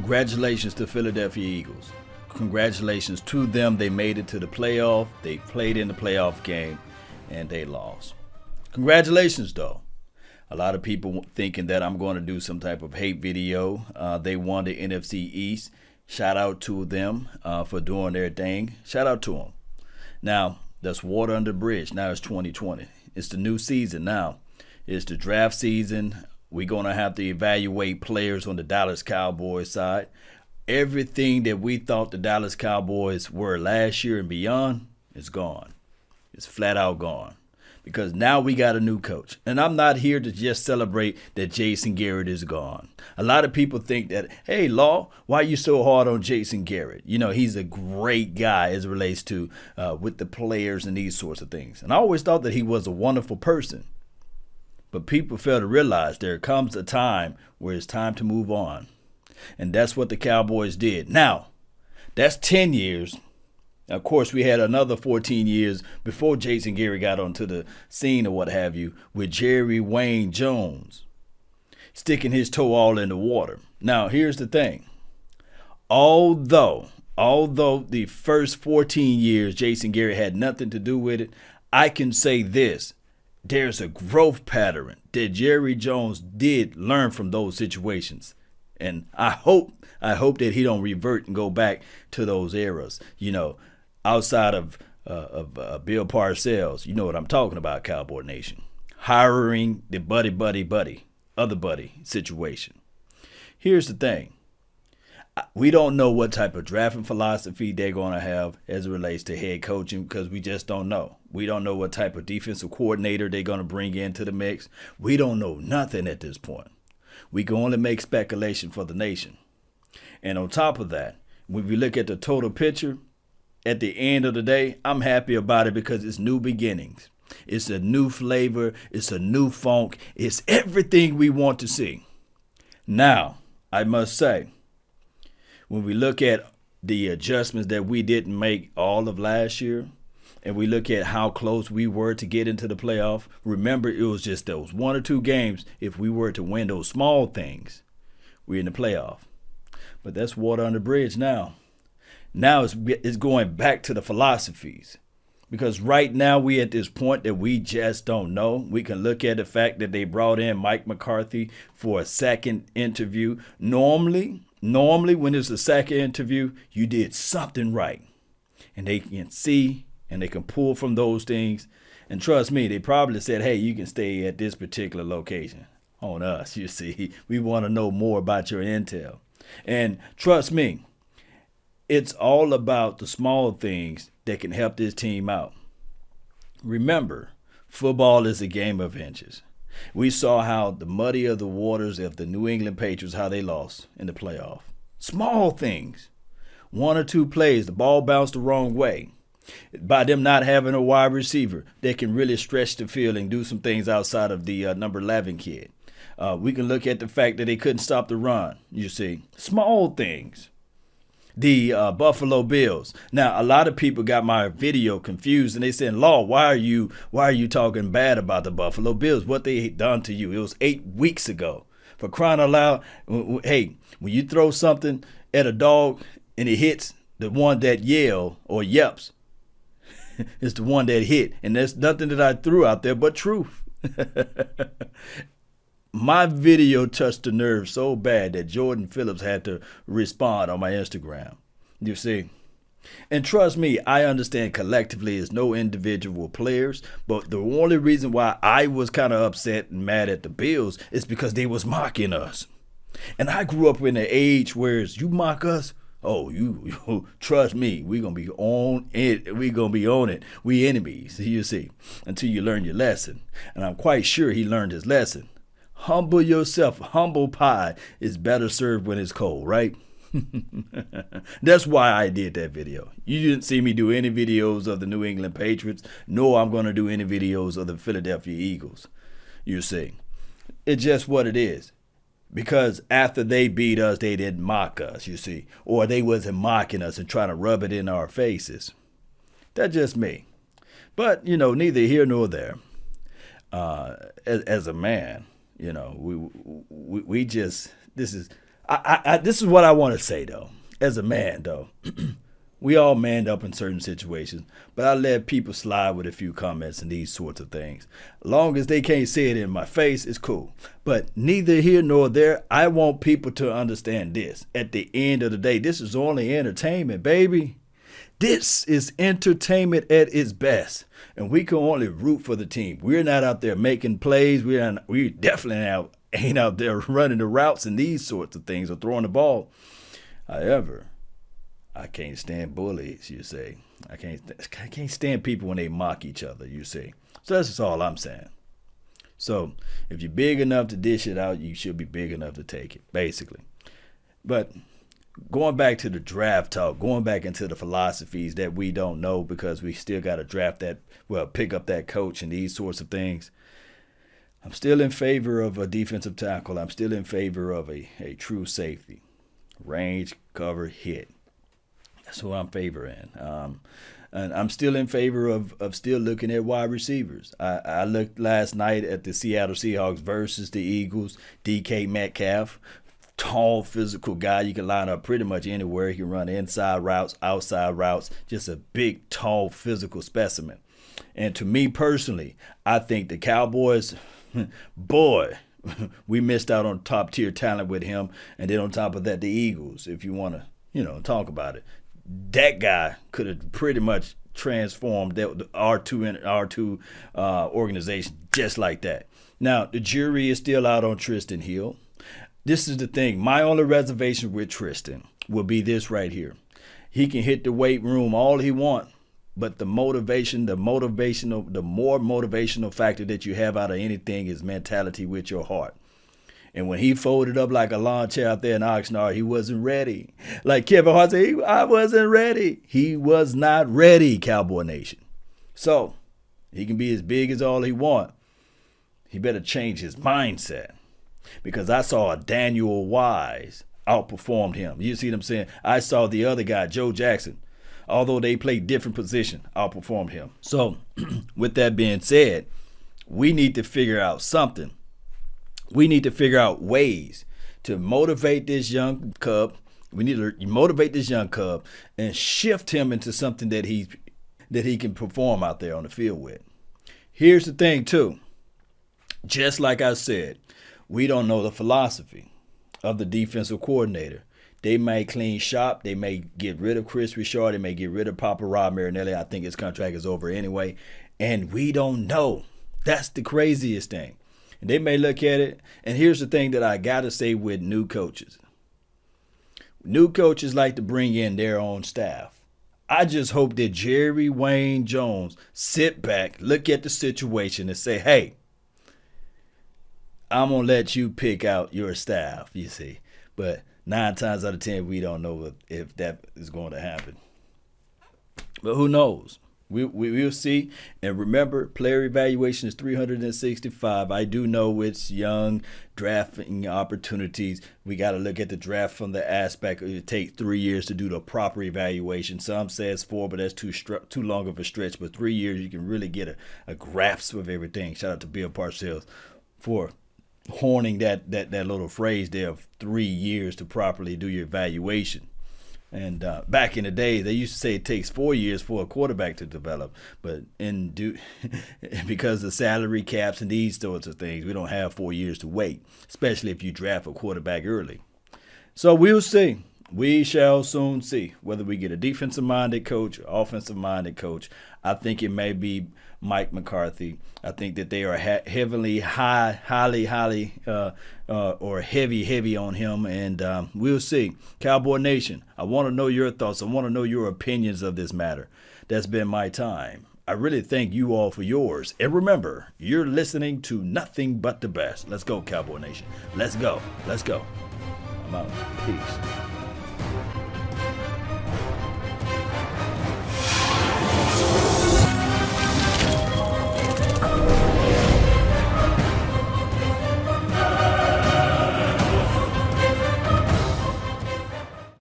Congratulations to Philadelphia Eagles. Congratulations to them. They made it to the playoff. They played in the playoff game, and they lost. Congratulations, though. A lot of people thinking that I'm going to do some type of hate video. They won the NFC East. Shout out to them for doing their thing. Shout out to them. Now, that's water under the bridge. Now it's 2020. It's the new season now. It's the draft season. We're going to have to evaluate players on the Dallas Cowboys side. Everything that we thought the Dallas Cowboys were last year and beyond is gone. It's flat out gone. Because now we got a new coach. And I'm not here to just celebrate that Jason Garrett is gone. A lot of people think that, hey, Law, why are you so hard on Jason Garrett? You know, he's a great guy as it relates to with the players and these sorts of things. And I always thought that he was a wonderful person. But people fail to realize there comes a time where it's time to move on. And that's what the Cowboys did. Now, that's 10 years. Of course, we had another 14 years before Jason Garrett got onto the scene or what have you with Jerry Wayne Jones sticking his toe all in the water. Now, here's the thing. Although the first 14 years Jason Garrett had nothing to do with it, I can say this. There's a growth pattern that Jerry Jones did learn from those situations. And I hope that he don't revert and go back to those eras, you know, outside of Bill Parcells. You know what I'm talking about, Cowboy Nation. Hiring the other buddy situation. Here's the thing. We don't know what type of drafting philosophy they're going to have as it relates to head coaching because we just don't know. We don't know what type of defensive coordinator they're going to bring into the mix. We don't know nothing at this point. We can only make speculation for the nation. And on top of that, when we look at the total picture, at the end of the day, I'm happy about it because it's new beginnings. It's a new flavor. It's a new funk. It's everything we want to see. Now, I must say, when we look at the adjustments that we didn't make all of last year, and we look at how close we were to get into the playoff, remember it was just those one or two games. If we were to win those small things, we're in the playoff. But that's water under the bridge now. Now it's going back to the philosophies. Because right now we at this point that we just don't know. We can look at the fact that they brought in Mike McCarthy for a second interview. Normally when it's a second interview, you did something right. And they can see and they can pull from those things. And trust me, they probably said, hey, you can stay at this particular location. On us, you see. We want to know more about your intel. And trust me, it's all about the small things that can help this team out. Remember, football is a game of inches. We saw how the muddy of the waters of the New England Patriots, how they lost in the playoff. Small things. One or two plays, the ball bounced the wrong way. By them not having a wide receiver, they can really stretch the field and do some things outside of the number 11 kid. We can look at the fact that they couldn't stop the run, you see. Small things. The Buffalo Bills. Now, a lot of people got my video confused, and they said, Law, why are you talking bad about the Buffalo Bills? What they done to you? It was 8 weeks ago. For crying out loud, hey, when you throw something at a dog and it hits the one that yell or yeps, it's the one that hit. And there's nothing that I threw out there but truth. My video touched the nerve so bad that Jordan Phillips had to respond on my Instagram. You see? And trust me, I understand collectively it's no individual players, but the only reason why I was kind of upset and mad at the Bills is because they was mocking us. And I grew up in an age where you mock us, oh, you trust me, we're going to be on it. We're going to be on it. We enemies, you see, until you learn your lesson. And I'm quite sure he learned his lesson. Humble yourself. Humble pie is better served when it's cold, right? That's why I did that video. You didn't see me do any videos of the New England Patriots, nor I'm going to do any videos of the Philadelphia Eagles. You see, it's just what it is. Because after they beat us, they didn't mock us, you see, or they wasn't mocking us and trying to rub it in our faces. That's just me. But, you know, neither here nor there. As a man, you know, we just, this is, This is what I want to say, though. As a man, though, we all manned up in certain situations, but I let people slide with a few comments and these sorts of things. Long as they can't say it in my face, it's cool. But neither here nor there, I want people to understand this. At the end of the day, this is only entertainment, baby. This is entertainment at its best, and we can only root for the team. We're not out there making plays. We definitely ain't out there running the routes and these sorts of things or throwing the ball. However, I can't stand bullies, you say. I can't stand people when they mock each other, you say. So that's just all I'm saying. So if you're big enough to dish it out, you should be big enough to take it, basically. But going back to the draft talk, going back into the philosophies that we don't know because we still got to pick up that coach and these sorts of things. I'm still in favor of a defensive tackle. I'm still in favor of a true safety. Range, cover, hit. That's what I'm favoring. And I'm still in favor of still looking at wide receivers. I looked last night at the Seattle Seahawks versus the Eagles. DK Metcalf. Tall, physical guy. You can line up pretty much anywhere. He can run inside routes, outside routes. Just a big, tall, physical specimen. And to me personally, I think the Cowboys, boy, we missed out on top-tier talent with him. And then on top of that, the Eagles, if you want to, talk about it. That guy could have pretty much transformed the R2 organization just like that. Now, the jury is still out on Tristan Hill. This is the thing. My only reservation with Tristan will be this right here. He can hit the weight room all he wants, but the more motivational factor that you have out of anything is mentality with your heart. And when he folded up like a lawn chair out there in Oxnard, he wasn't ready. Like Kevin Hart said, I wasn't ready. He was not ready, Cowboy Nation. So he can be as big as all he wants. He better change his mindset. Because I saw a Daniel Wise outperformed him. You see what I'm saying? I saw the other guy, Joe Jackson, although they played different position, outperformed him. So with that being said, we need to figure out something. We need to figure out ways to motivate this young cub. We need to motivate this young cub and shift him into something that he can perform out there on the field with. Here's the thing, too. Just like I said, we don't know the philosophy of the defensive coordinator. They may clean shop. They may get rid of Chris Richard. They may get rid of Papa Rob Marinelli. I think his contract is over anyway. And we don't know. That's the craziest thing. And they may look at it. And here's the thing that I got to say with new coaches. New coaches like to bring in their own staff. I just hope that Jerry Wayne Jones sit back, look at the situation and say, hey, I'm going to let you pick out your staff, you see. But 9 times out of 10, we don't know if that is going to happen. But who knows? We'll see. And remember, player evaluation is 365. I do know it's young drafting opportunities. We got to look at the draft from the aspect of it takes 3 years to do the proper evaluation. Some say it's 4, but that's too long of a stretch. But 3 years, you can really get a grasp of everything. Shout out to Bill Parcells for horning that little phrase there of 3 years to properly do your evaluation. And back in the day, they used to say it takes 4 years for a quarterback to develop. But because of salary caps and these sorts of things, we don't have 4 years to wait, especially if you draft a quarterback early. So we'll see. We shall soon see whether we get a defensive-minded coach or offensive-minded coach. I think it may be Mike McCarthy. I think that they are heavy on him, and we'll see. Cowboy Nation, I want to know your thoughts. I want to know your opinions of this matter. That's been my time. I really thank you all for yours. And remember, you're listening to nothing but the best. Let's go, Cowboy Nation. Let's go. I'm out. Peace.